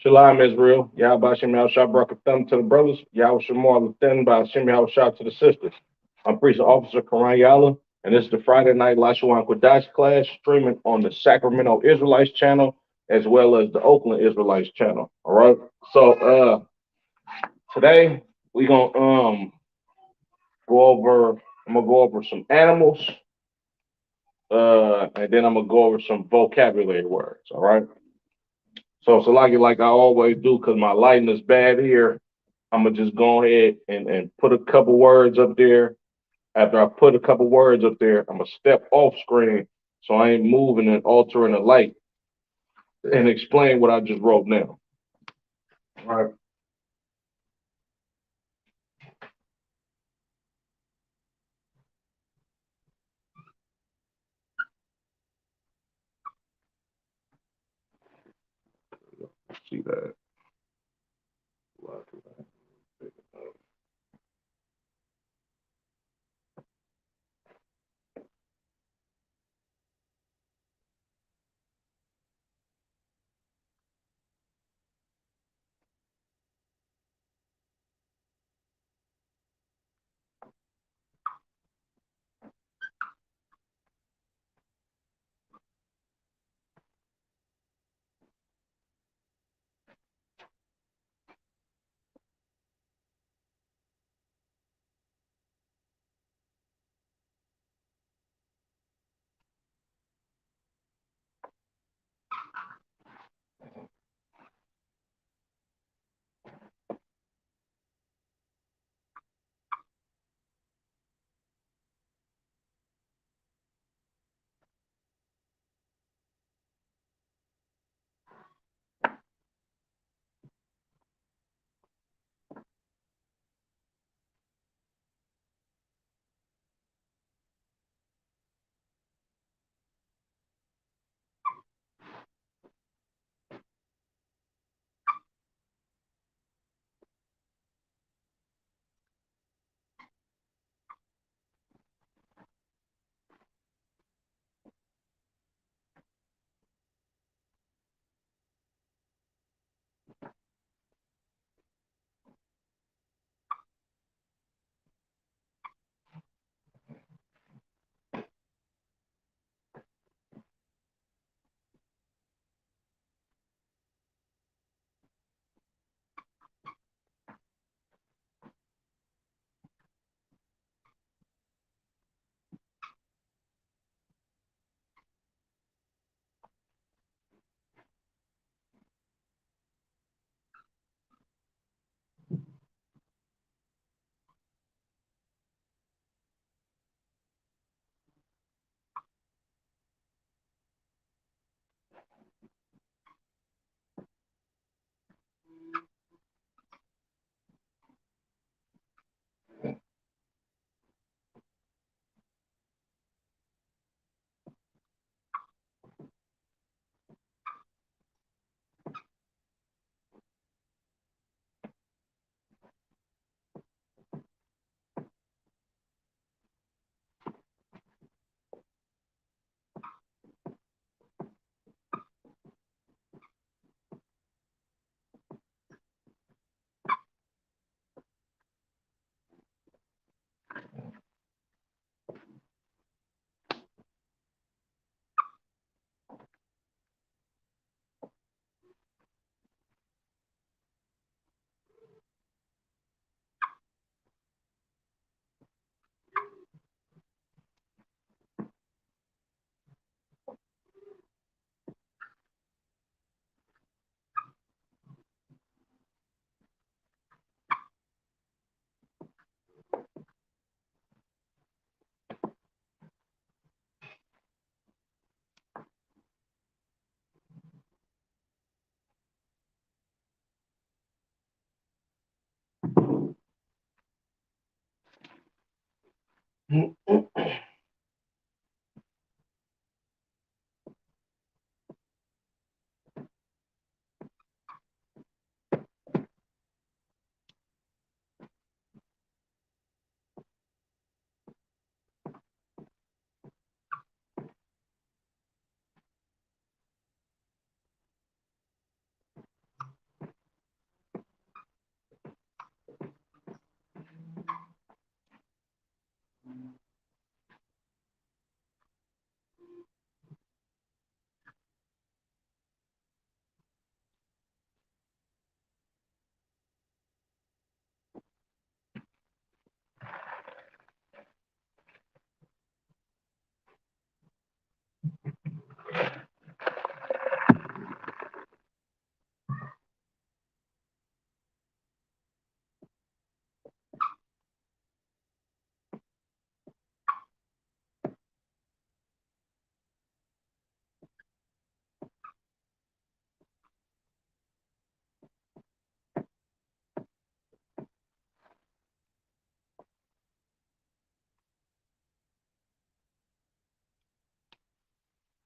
Shalom Israel. Yahweh Shem Shah Barakatham to the brothers. Yahweh Shamar Lathan by Shem Shah to the sisters. I'm Priest Officer Karan Yala, and this is the Friday night Lashawan Qadash class streaming on the Sacramento Israelites channel as well as the Oakland Israelites channel. All right. So today we gonna go over I'm gonna go over some animals, and then I'm gonna go over some vocabulary words. All right. So like I always do, because my lighting is bad here, I'm gonna just go ahead and put a couple words up there. After I put a couple words up there, I'm gonna step off screen so I ain't moving and altering the light and explain what I just wrote now. All right. See that?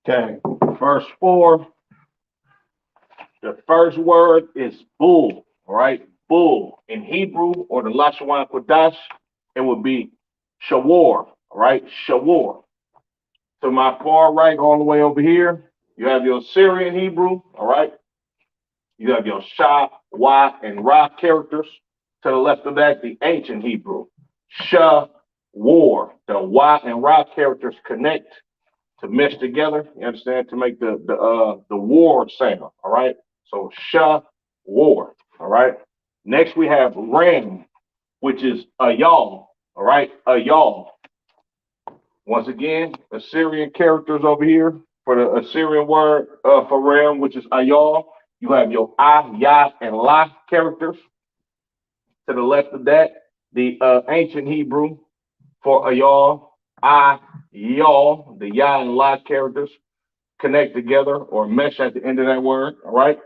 Okay, verse 4. The first word is bull, all right? Bull. In Hebrew or the Lashawan Qadash, it would be shawar, all right? Shawar. To my far right, all the way over here, you have your Syrian Hebrew, all right? You have your Shah, Wa, and Ra characters. To the left of that, the ancient Hebrew. Shah, War. The Wa and Ra characters connect to mesh together, you understand, to make the war sound, all right? So Shah, war, all right? Next we have Ram, which is a y'all, all right? A y'all. Once again, Assyrian characters over here for the Assyrian word for Ram, which is ayal. You have your ah, yah, and la characters. To the left of that, the ancient Hebrew for ayal, ah, y'all, the yah and la characters connect together or mesh at the end of that word. All right.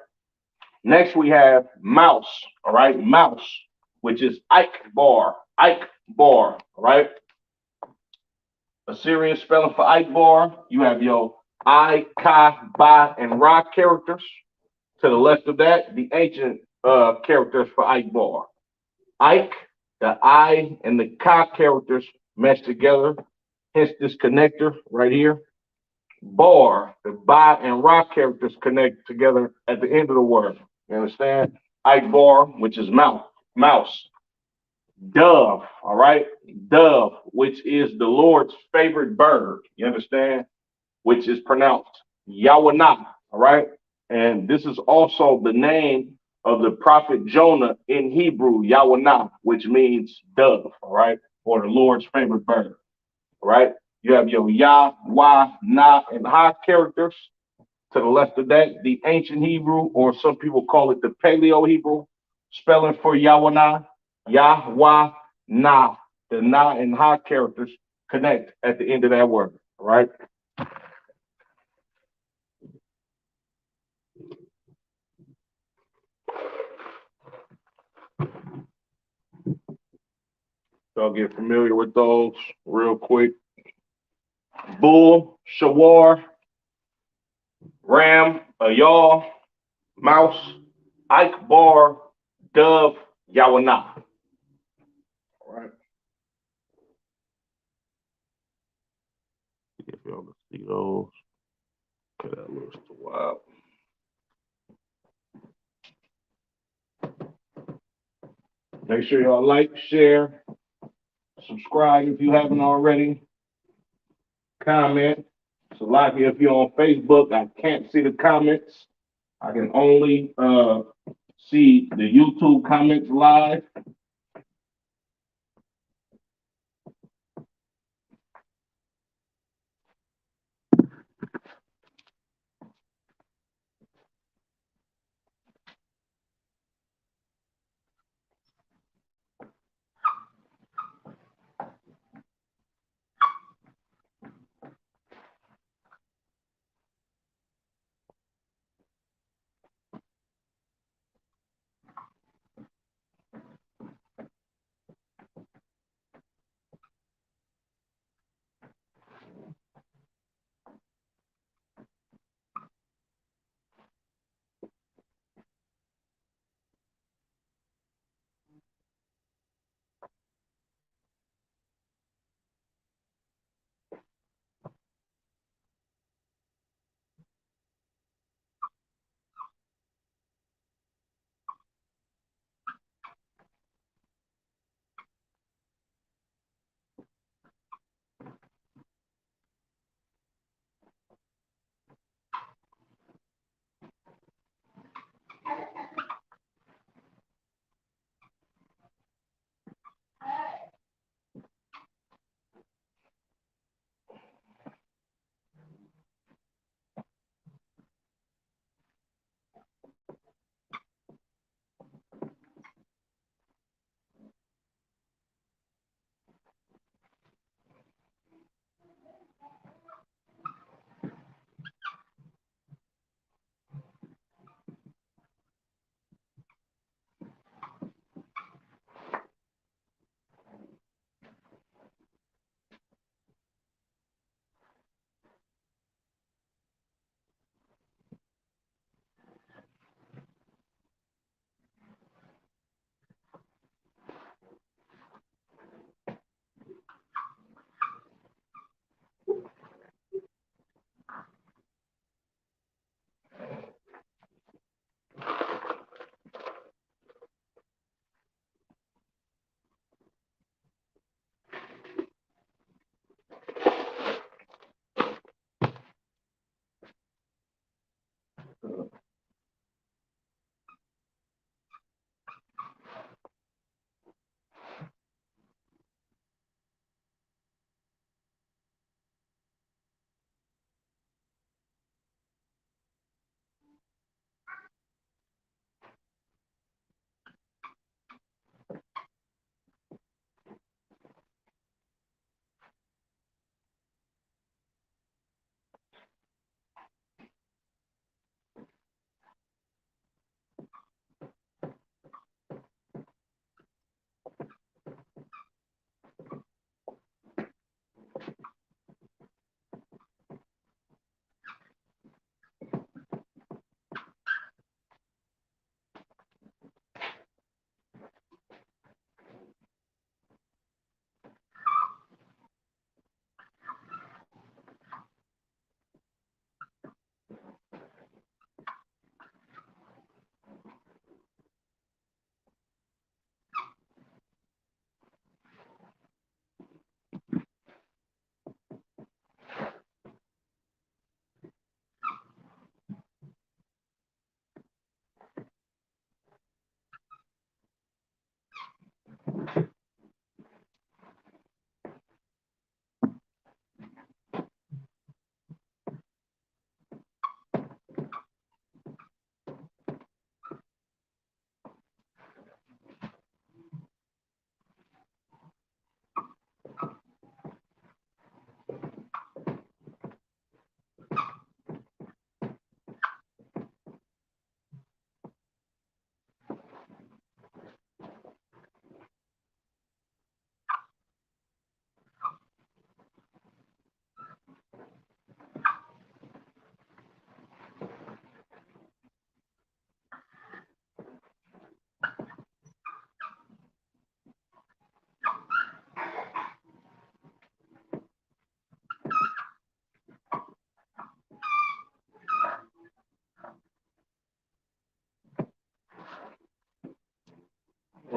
Next we have mouse. All right, mouse, which is Ike bar. Ike bar. All right. Assyrian spelling for Ike bar. You have your I, Ka, Ba, and Ra characters. To the left of that, the ancient characters for Ike bar. Ike, the I, and the Ka characters mesh together. Hence this connector right here. Bar, the Ba and Ra characters connect together at the end of the word. You understand? Ike bar, which is mouse. Dove, all right? Dove, which is the Lord's favorite bird. You understand? Which is pronounced Yawanah, all right? And this is also the name of the prophet Jonah in Hebrew, Yawanah, which means dove, all right? Or the Lord's favorite bird, all right? You have your Yah, Wah, Na, and Ha characters. To the left of that, the ancient Hebrew, or some people call it the Paleo Hebrew, spelling for Yawanah, Yah, Wah, Na. The Na and Ha characters connect at the end of that word, all right? So I'll get familiar with those real quick. Bull, Shawar, Ram, Ayal, Mouse, Ike Bar, Dove, Yawanah. All right. See if y'all can see those. Okay, that looks too wild. Make sure y'all like, share, subscribe if you haven't already. Comment. So like if you're on Facebook, I can't see the comments. I can only see the YouTube comments live.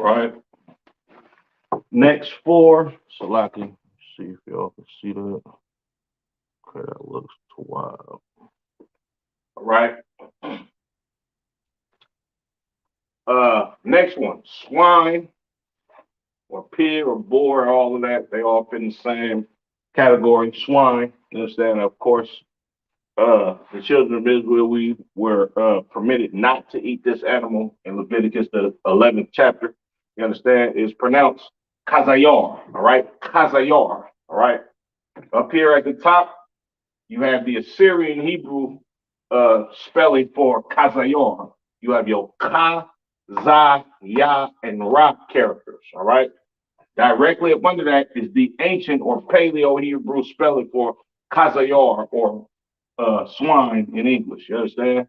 right? Next four, so I can see if y'all can see that. Okay, that looks too wide. All right. Next one, swine or pig or boar, all of that, they all fit in the same category. Swine, you understand? Of course, the children of Israel, we were permitted not to eat this animal in Leviticus, the 11th chapter. You understand? It's pronounced kazayar, all right? Kazayar, all right? Up here at the top, you have the Assyrian Hebrew spelling for kazayar. You have your ka, za, ya, and ra characters, all right? Directly up under that is the ancient or Paleo Hebrew spelling for kazayar or swine in English. You understand?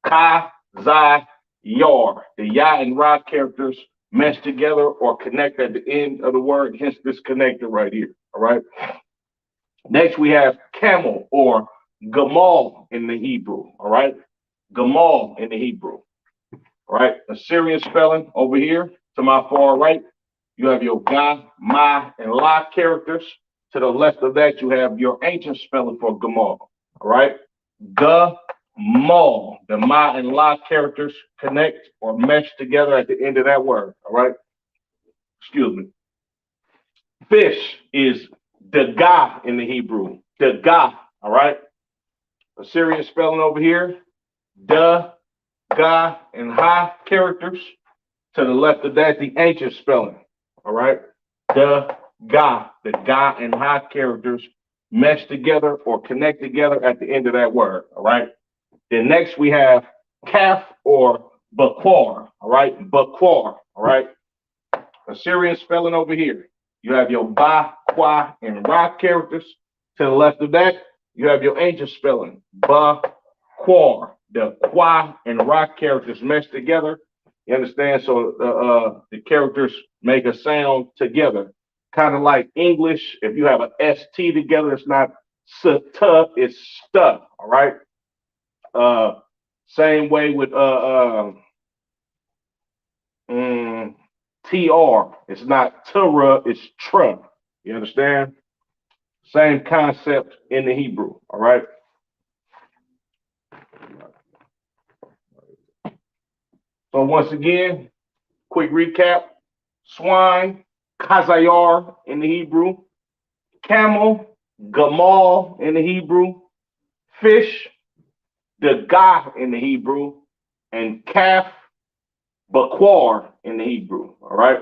Ka, za, yar. The ya and ra characters mesh together or connect at the end of the word, hence this connector right here. All right. Next, we have camel or gamal in the Hebrew. All right. Gamal in the Hebrew. All right. Assyrian spelling over here to my far right. You have your ga, ma, and la characters. To the left of that, you have your ancient spelling for gamal. All right. Ga, mal. The ma and la characters connect or mesh together at the end of that word. All right. Excuse me. Fish is the ga in the Hebrew. The ga. All right. Assyrian spelling over here. The, ga, and ha characters. To the left of that, the ancient spelling. All right. The ga and ha characters mesh together or connect together at the end of that word. All right. Then next we have calf or bakwar. All right. Bakwar. All right. Assyrian spelling over here. You have your ba, qua, and ra characters. To the left of that, you have your ancient spelling. Ba, quar. The qua and ra characters mesh together. You understand? So the characters make a sound together. Kind of like English. If you have an ST together, it's not st, it's stuff. All right. Same way with TR. It's not TR, it's TR. You understand? Same concept in the Hebrew. All right. So once again, quick recap: swine, kazayar in the Hebrew; camel, gamal in the Hebrew; fish, the gah in the Hebrew; and calf, bakwar in the Hebrew. All right.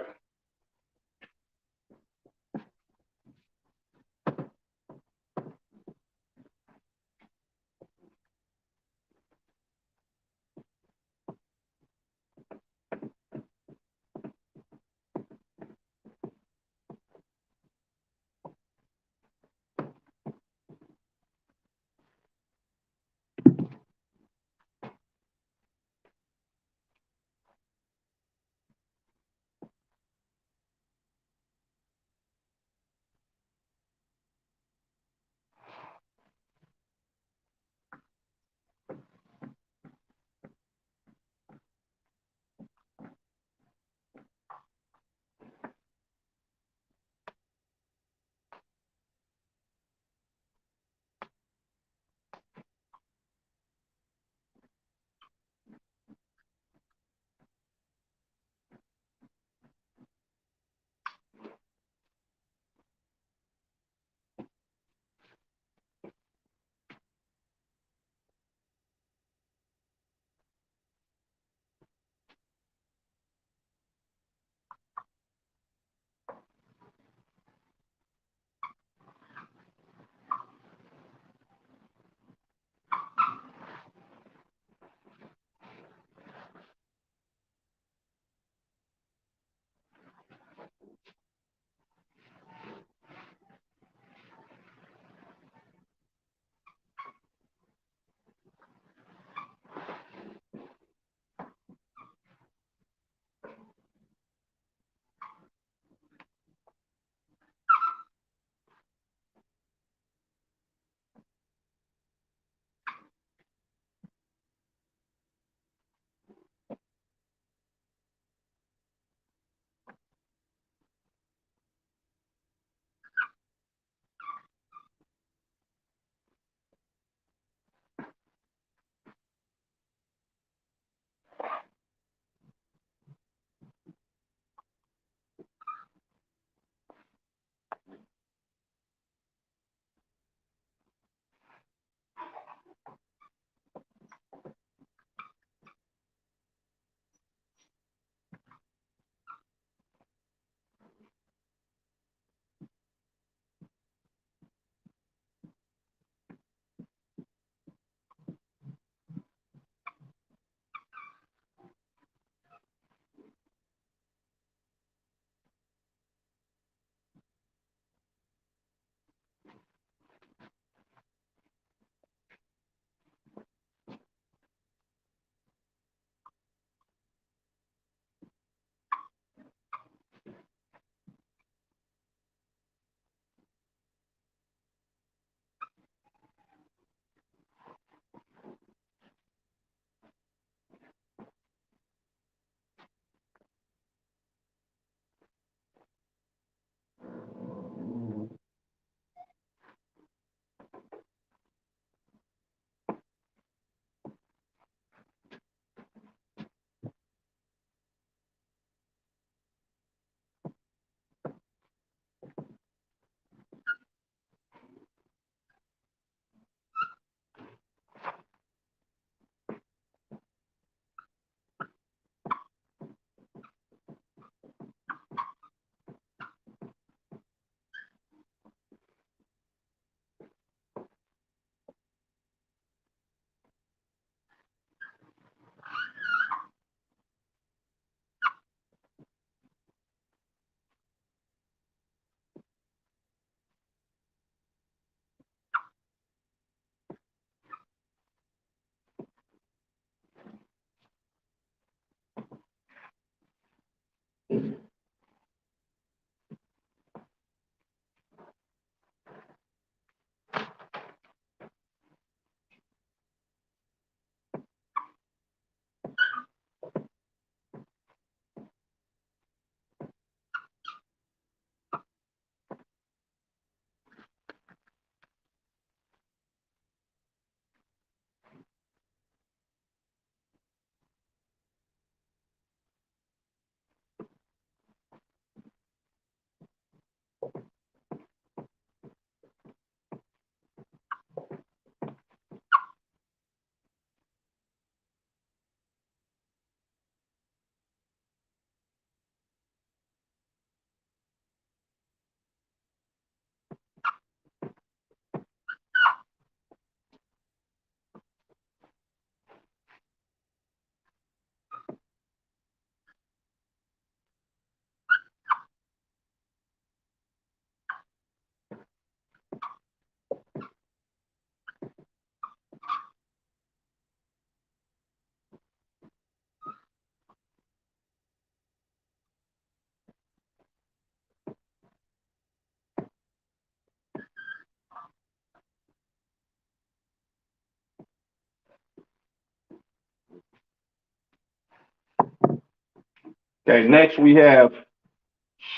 Okay, next we have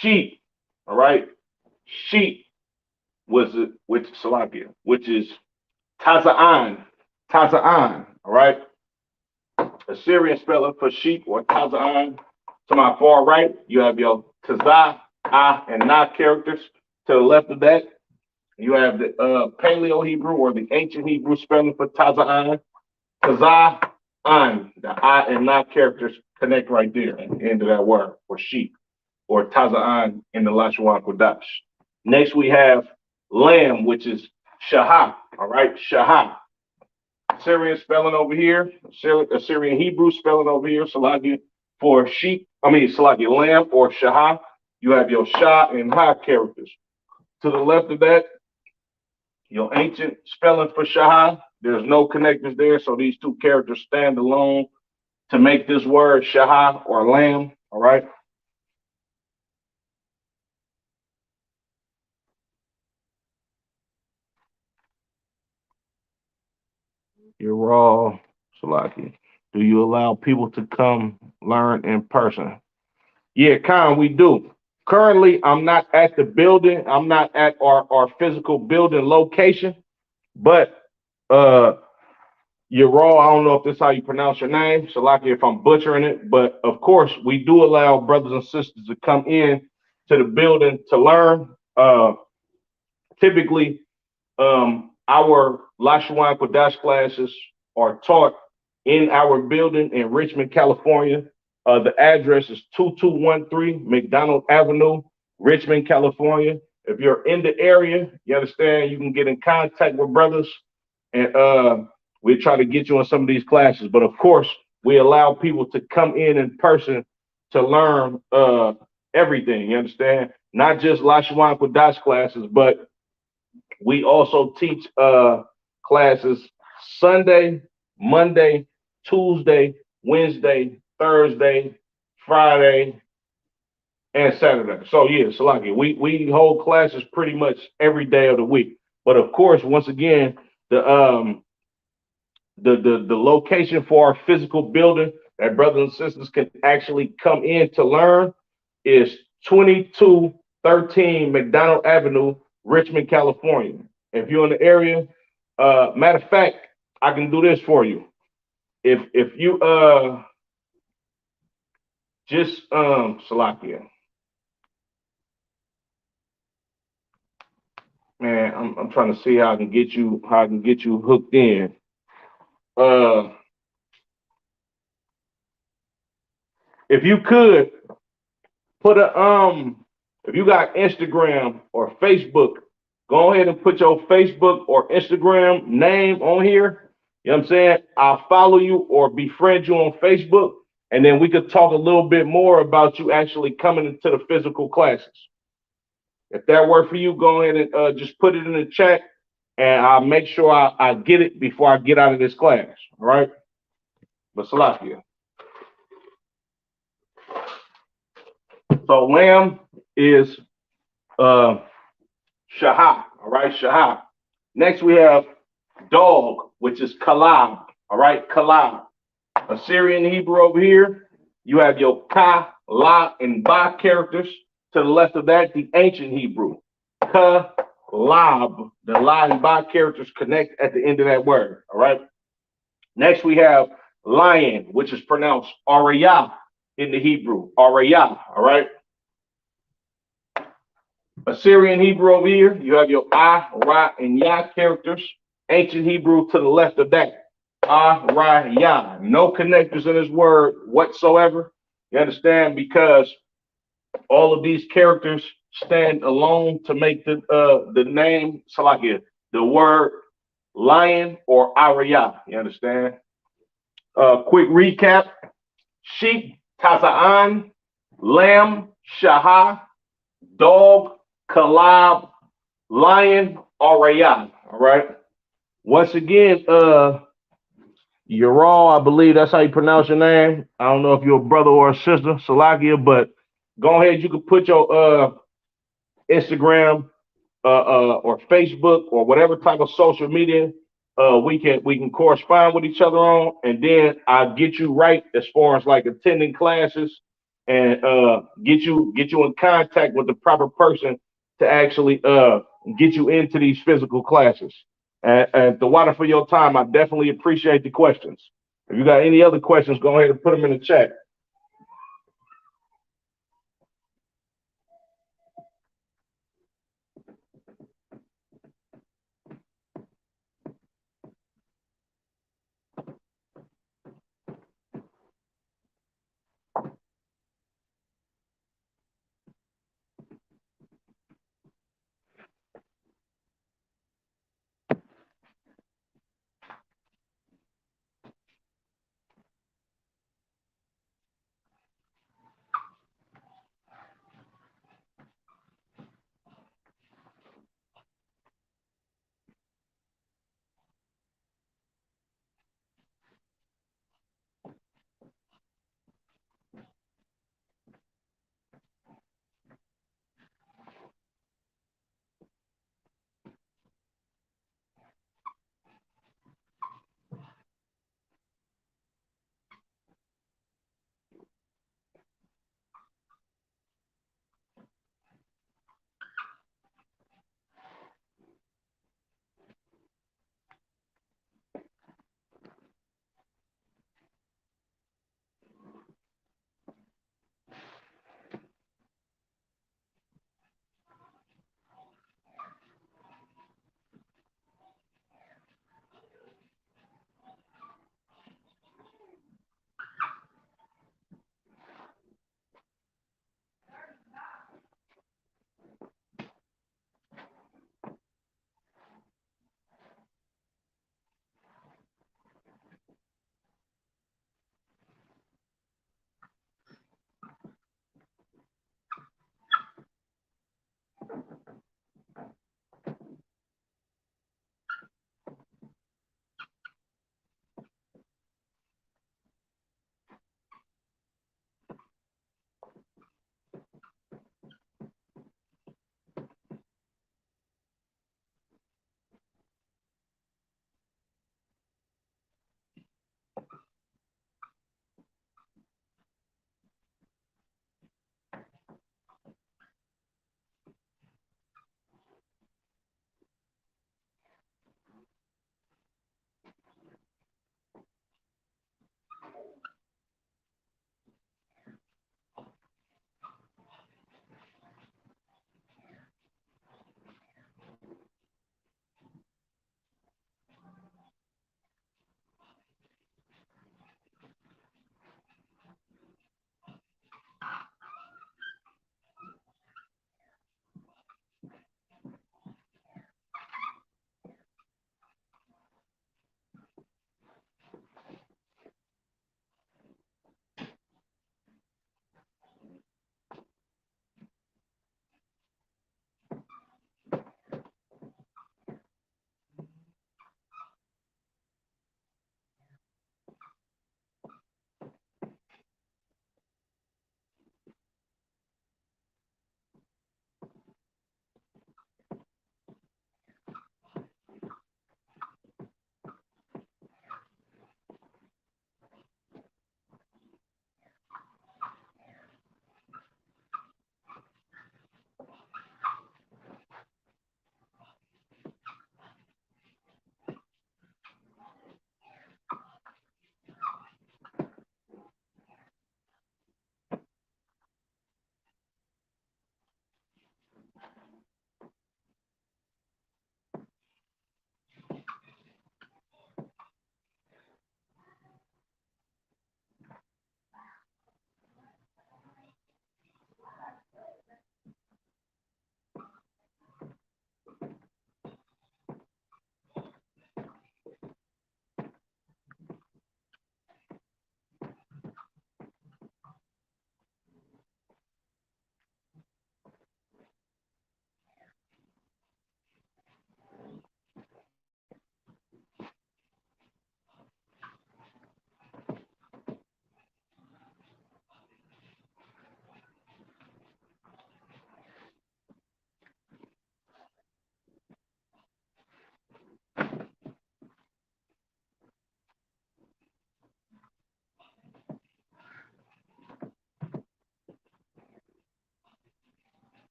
sheep. All right, sheep was which Salakia, which is Taza'an. Taza'an. All right, Assyrian spelling for sheep or Taza'an. To my far right, you have your Tazah, Ah, and Na characters. To the left of that, you have the Paleo Hebrew or the ancient Hebrew spelling for Taza'an. Tazah, An. The I and Na characters connect right there at the end of that word for sheep or Taza'an in the Lashawan Qadash. Next, we have lamb, which is Shahah. All right, Shahah. Syrian spelling over here, Assyrian Hebrew spelling over here, Salagia for sheep, Salagia lamb or Shahah. You have your Shah and Ha characters. To the left of that, your ancient spelling for Shahah. There's no connectors there, so these two characters stand alone to make this word Shahah or lamb. All right. You're raw, Salaki. Do you allow people to come learn in person? Yeah, Khan, we do. Currently, I'm not at the building. I'm not at our physical building location, but uh you're raw. I don't know if this is how you pronounce your name, Salaki, if I'm butchering it, but of course we do allow brothers and sisters to come in to the building to learn. Typically our Lashawan Qadash classes are taught in our building in Richmond, California. The address is 2213 McDonald Avenue, Richmond, California. If you're in the area, you understand, you can get in contact with brothers and we try to get you on some of these classes. But of course, we allow people to come in person to learn everything, you understand? Not just Lashawan Qadash classes, but we also teach classes Sunday, Monday, Tuesday, Wednesday, Thursday, Friday, and Saturday. So yeah, Salaki, we hold classes pretty much every day of the week. But of course, once again, the location for our physical building that brothers and sisters can actually come in to learn is 2213 McDonald Avenue, Richmond, California. If you're in the area, matter of fact, I can do this for you. If you just Salakia, man, I'm trying to see how I can get you hooked in. Uh, if you could put a if you got Instagram or Facebook, go ahead and put your Facebook or Instagram name on here. You know what I'm saying? I'll follow you or befriend you on Facebook, and then we could talk a little bit more about you actually coming into the physical classes. If that works for you, go ahead and just put it in the chat, and I'll make sure I get it before I get out of this class. All right? But Salakia. So lamb is uh shahah, all right, shahah. Next we have dog, which is kalab, all right, kalab. Assyrian Hebrew over here, you have your ka, la, and ba characters. To the left of that, the ancient Hebrew. Ka, lab. The la and ba characters connect at the end of that word. All right. Next, we have lion, which is pronounced arayah in the Hebrew. Arayah. All right. Assyrian Hebrew over here, you have your ah, ra, and ya characters. Ancient Hebrew to the left of that. Ah, ra, ya. No connectors in this word whatsoever. You understand? Because all of these characters stand alone to make the name Salakia, the word lion or Arya. You understand? Quick recap: sheep, Tazaan, lamb, Shahah, dog, Kalab, lion, Arya. All right. Once again, Ural, I believe that's how you pronounce your name. I don't know if you're a brother or a sister, Salakia, but go ahead. You can put your Instagram or Facebook or whatever type of social media we can correspond with each other on, and then I'll get you right as far as like attending classes and get you in contact with the proper person to actually get you into these physical classes. And the water for your time, I definitely appreciate the questions. If you got any other questions, go ahead and put them in the chat.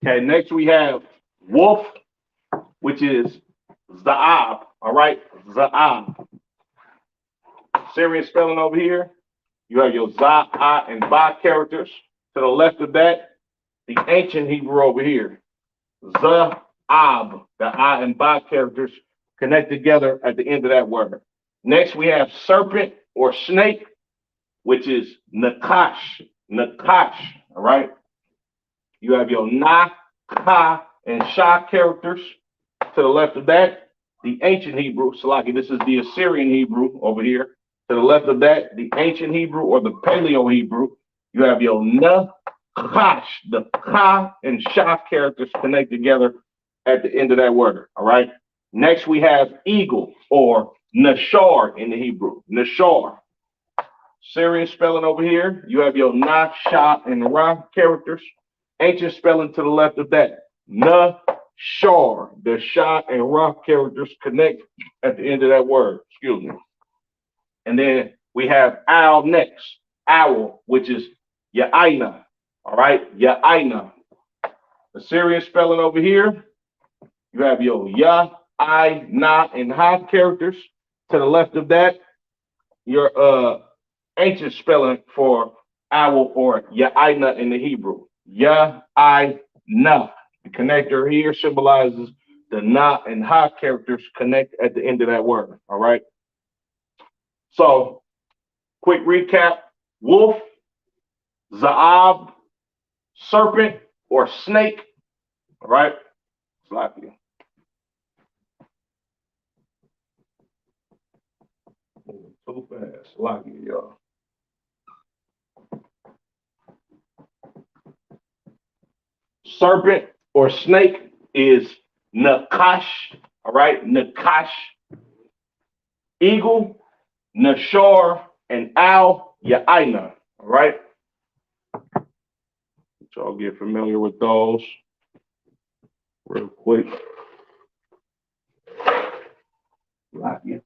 Okay, next we have wolf, which is Zaab. All right, Zaab. Syrian spelling over here. You have your Za, I, and Ba characters. To the left of that, the ancient Hebrew over here. Zaab. The I and Ba characters connect together at the end of that word. Next, we have serpent or snake, which is Nakash. Nakash. All right. You have your Na, Ka, and Sha characters. To the left of that, the ancient Hebrew, Salaki, this is the Assyrian Hebrew over here. To the left of that, the ancient Hebrew or the Paleo Hebrew. You have your Na, Kash, the Ka and Sha characters connect together at the end of that word. All right. Next, we have eagle or Nashar in the Hebrew. Nashar. Syrian spelling over here. You have your Na, Sha, and Ra characters. Ancient spelling to the left of that. Na, Shar. The Sha and Ra characters connect at the end of that word. Excuse me. And then we have owl next. Owl, which is Ya'ina. All right, Ya'ina. The Syrian spelling over here. You have your Ya, I, Na, and Ha characters. To the left of that, your ancient spelling for owl or Ya'ina in the Hebrew. Ya'ina. The connector here symbolizes the Na and Ha characters connect at the end of that word. All right. So, quick recap: wolf, Zaab, serpent or snake. All right. Sloppy. Too fast. Sloppy, y'all. Serpent or snake is Nakash. All right. Nakash. Eagle, Nashar, and Owl, Ya'ina. All right. Y'all get familiar with those real quick. Like it.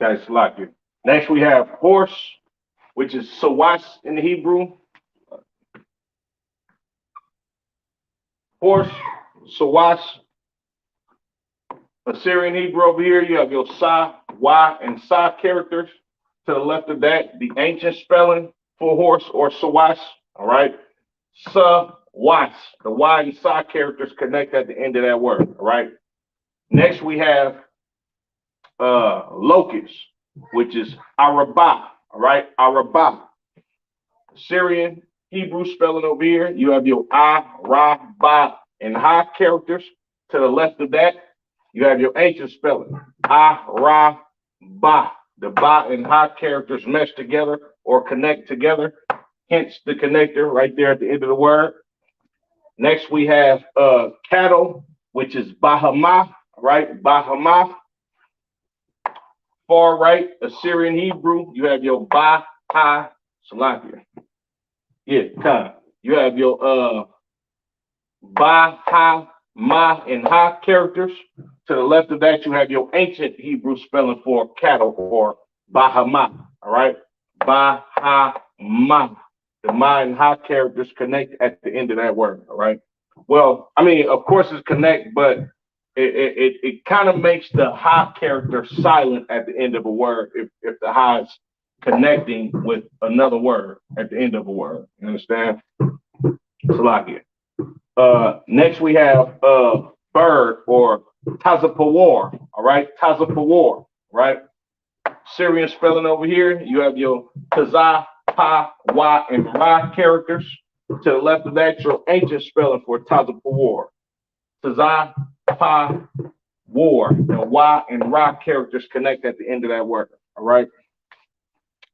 Okay, Salakia. Next we have horse, which is sawas in the Hebrew. Horse, sawas, Assyrian Hebrew over here. You have your sa, y, and sa characters. To the left of that, the ancient spelling for horse or sawas. All right. Sa, was. The y and sa characters connect at the end of that word. All right. Next we have locust, which is arabah. All right. Arabah. Syrian Hebrew spelling over here. You have your ah, ra, ba, and ha characters. To the left of that, you have your ancient spelling. Ah, ra, ba. The ba and ha characters mesh together or connect together. Hence the connector right there at the end of the word. Next we have cattle, which is bahama, right? Bahama. Far right, Assyrian Hebrew. You have your ba, ha, salakia. Yeah, kind. You have your ba, ha, ma, and ha characters. To the left of that, you have your ancient Hebrew spelling for cattle or bahama. All right, ba, ha, ma. The ma and ha characters connect at the end of that word. All right. Well, I mean, of course it's connect, but it kind of makes the ha character silent at the end of a word if the ha is connecting with another word at the end of a word. You understand? Salakia. Next we have bird or tazapawar. All right, tazapawar. Right. Syrian spelling over here. You have your tazah, pa, wa, and ra characters. To the left of that, your ancient spelling for tazapawar. Tazah, pa, war. The wa and ra characters connect at the end of that word. All right.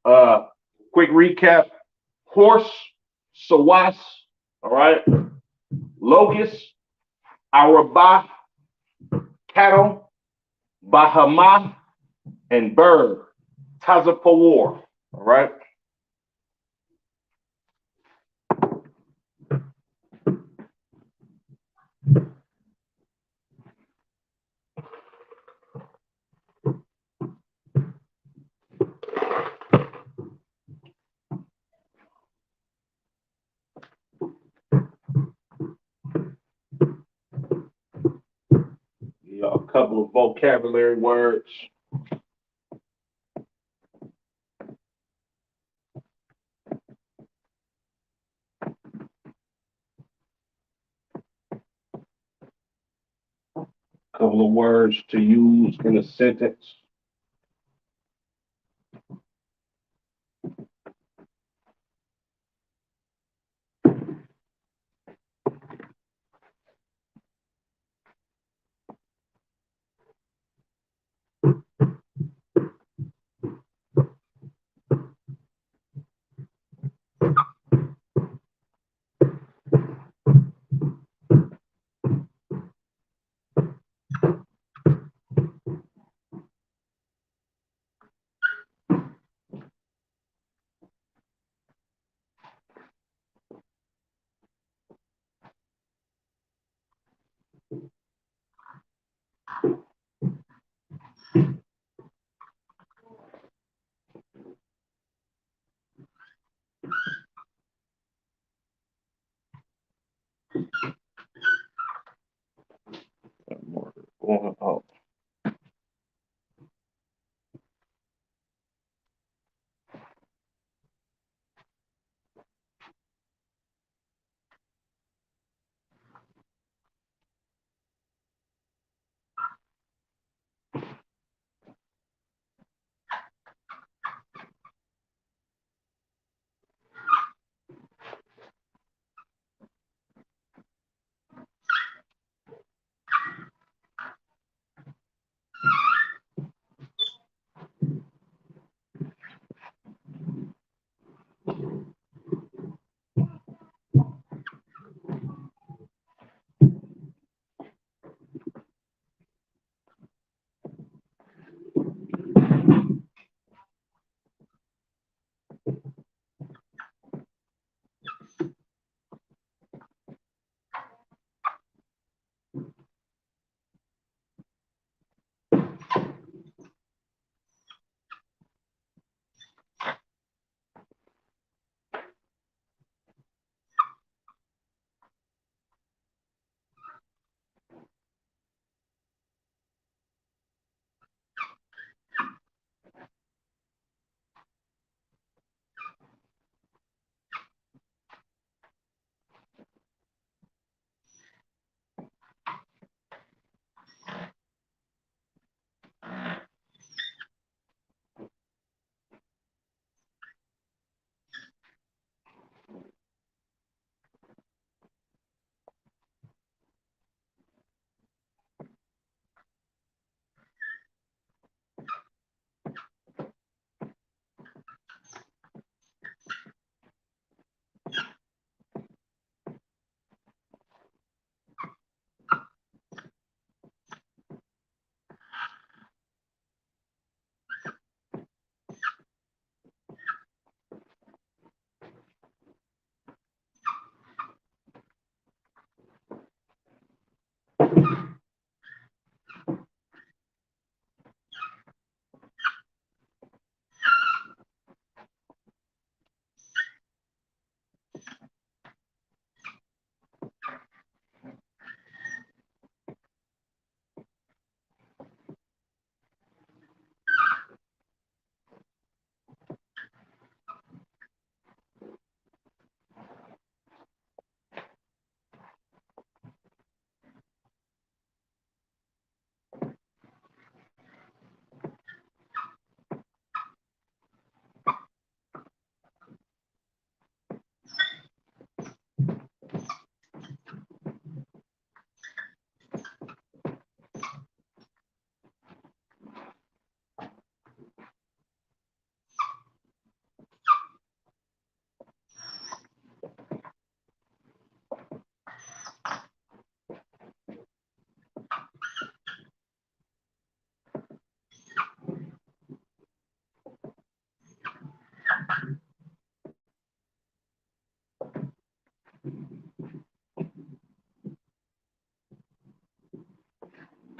Uh, quick recap: horse, sawas. All right. Locust, arabah, cattle, bahama, and bird, tazapawar. All right. Yeah, a couple of vocabulary words. Couple of words to use in a sentence. Going up.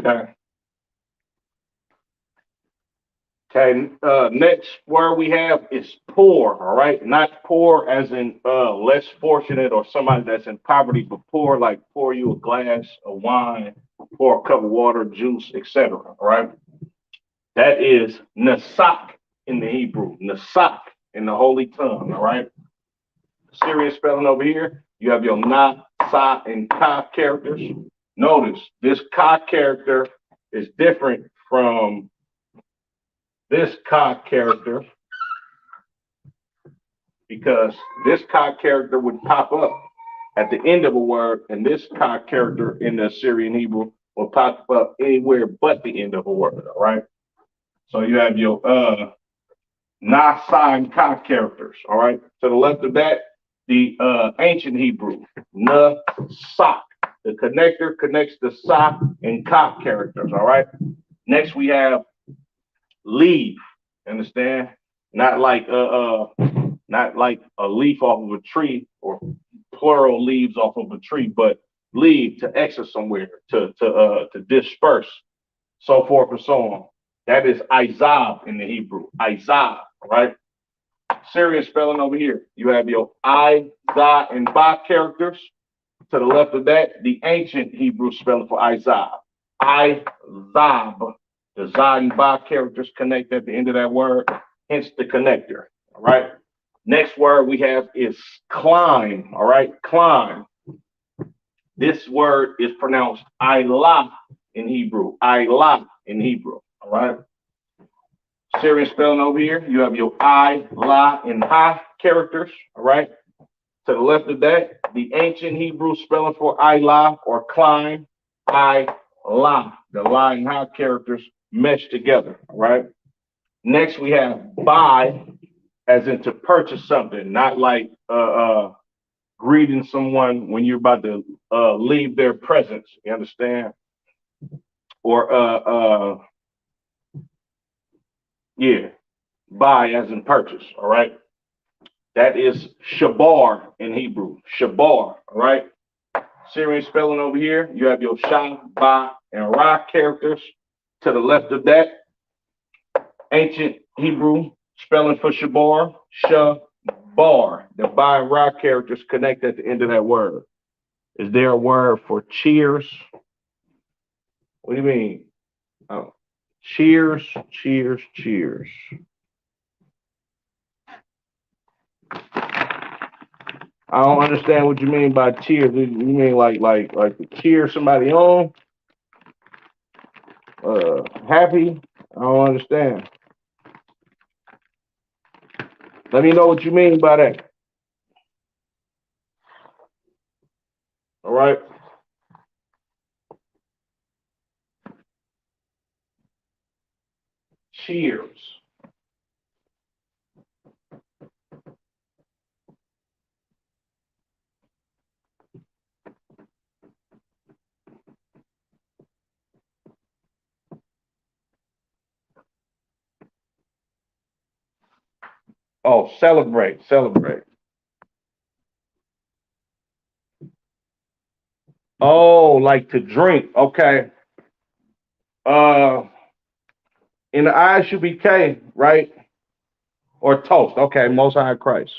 Okay. Okay. Next word we have is poor. All right. Not poor as in less fortunate or somebody that's in poverty, but poor like pour you a glass of wine, pour a cup of water, juice, etc. All right. That is nasak in the Hebrew. Nasak in the holy tongue. All right. Serious spelling over here. You have your na, sa, and ka characters. Notice this ka character is different from this ka character because this ka character would pop up at the end of a word, and this ka character in the Assyrian Hebrew will pop up anywhere but the end of a word. All right. So you have your na, sa, and ka characters. All right. To the left of that, the ancient Hebrew, na, sa. The connector connects the sa and ka characters. All right. Next we have leave. Understand? Not like not like a leaf off of a tree or plural leaves off of a tree, but leave to exit somewhere, to disperse, so forth and so on. That is Izab in the Hebrew. Izab, right? Serious spelling over here. You have your I, Za, and Ba characters. To the left of that, the ancient Hebrew spelling for Izab. Izab. The Za and Ba characters connect at the end of that word, hence the connector. All right. Next word we have is climb. All right. Climb. This word is pronounced Ilah in Hebrew. Ilah in Hebrew. All right. Serious spelling over here. You have your I, La, and Ha characters. All right. To the left of that, the ancient Hebrew spelling for Ilah or climb. I, La. The La and Ha characters mesh together. All right. Next, we have buy, as in to purchase something, not like greeting someone when you're about to leave their presence. You understand? Or yeah, buy as in purchase. All right. That is shabar in Hebrew. Shabar. All right. Syrian spelling over here. You have your sha, ba, and ra characters. To the left of that, ancient Hebrew spelling for shabar, shabar. The ba and ra characters connect at the end of that word. Is there a word for cheers? What do you mean? Oh, cheers, cheers, cheers. I don't understand what you mean by cheers. You mean like to cheer somebody on? Happy? I don't understand. Let me know what you mean by that. All right. Cheers. Oh, celebrate, celebrate. Oh, like to drink. Okay. Uh, in the eyes should be K, right? Or toast. Okay, Most High Christ.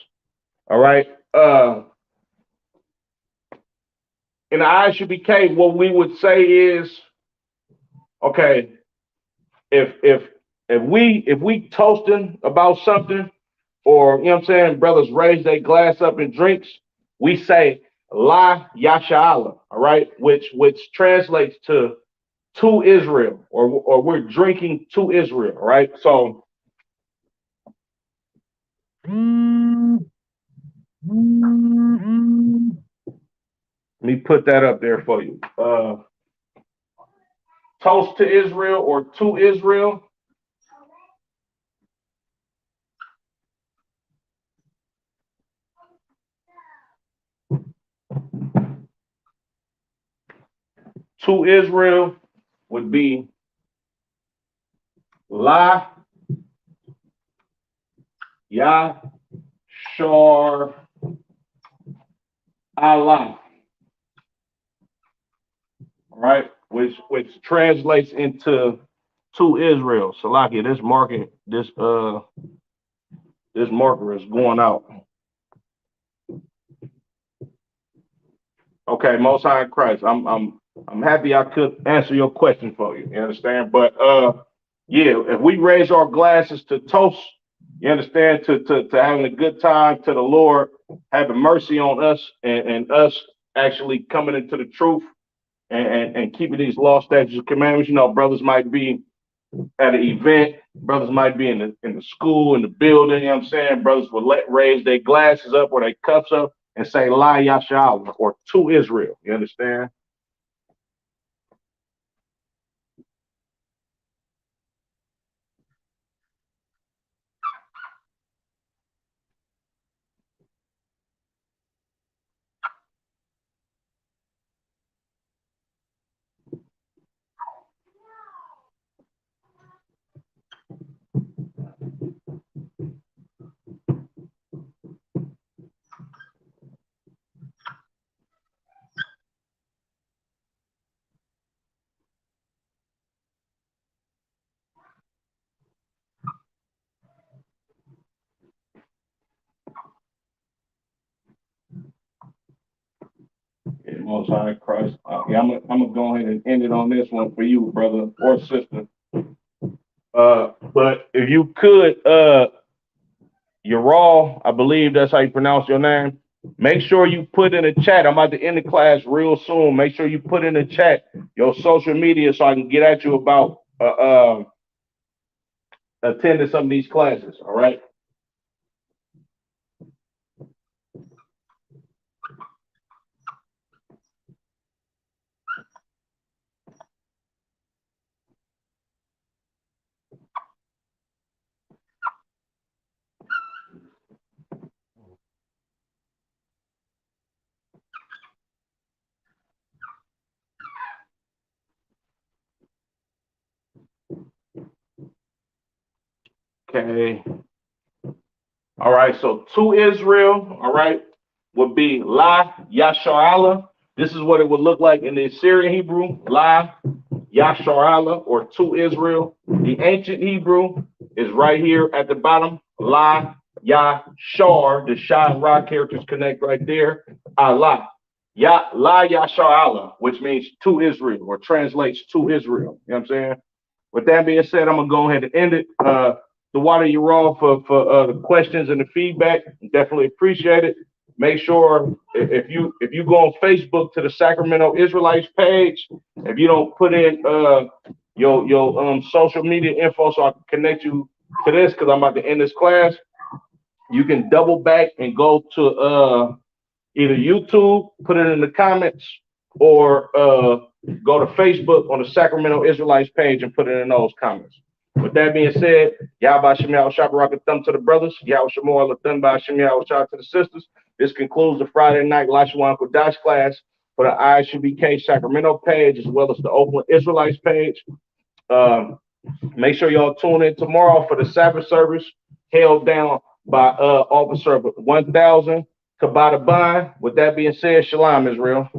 All right. In the eyes should be K. What we would say is, okay, if if if we toasting about something, or you know what I'm saying, brothers raise their glass up and drinks, we say La Yashala, all right, which translates to Israel, or we're drinking to Israel, right? So let me put that up there for you. Toast to Israel or to Israel. To Israel would be La Yashar Allah, right? which translates into to Israel. Salakia, this marker is going out. Okay, Most High in Christ. I'm happy I could answer your question for you. You understand? But yeah, if we raise our glasses to toast, you understand, to having a good time, to the Lord having mercy on us, and us actually coming into the truth, and keeping these law, statutes, and commandments. You know, brothers might be at an event, brothers might be in the school, in the building, you know what I'm saying? Brothers will raise their glasses up or their cups up and say La Yasha'Allah or to Israel. You understand? Yeah, Most High in Christ. Yeah, I'm gonna go ahead and end it on this one for you, brother or sister. But if you could, Ural, I believe that's how you pronounce your name. Make sure you put in the chat. I'm about to end the class real soon. Make sure you put in the chat your social media so I can get at you about attending some of these classes. All right. Okay. All right. So to Israel, all right, would be La Yasharala. This is what it would look like in the Assyrian Hebrew. La Yasharala or to Israel. The ancient Hebrew is right here at the bottom. La Yashar. The Shah and Ra characters connect right there. Allah. La Yashar Allah, which means to Israel or translates to Israel. You know what I'm saying? With that being said, I'm gonna go ahead and end it. The water you're all for the questions and the feedback. Definitely appreciate it. Make sure if you go on Facebook to the Sacramento Israelites page, if you don't put in your social media info so I can connect you to this because I'm about to end this class, you can double back and go to either YouTube, put it in the comments, or go to Facebook on the Sacramento Israelites page and put it in those comments. With that being said, Yahba Shemiah Shabarak thumb to the brothers, Yahweh Shemor Lathan by Shemiah Shah to the sisters. This concludes the Friday night Lashawan Qadash class for the ISUBK Sacramento page as well as the Oakland Israelites page. Make sure y'all tune in tomorrow for the Sabbath service held down by Officer 1000 Kabata Bond. With that being said, Shalom, Israel.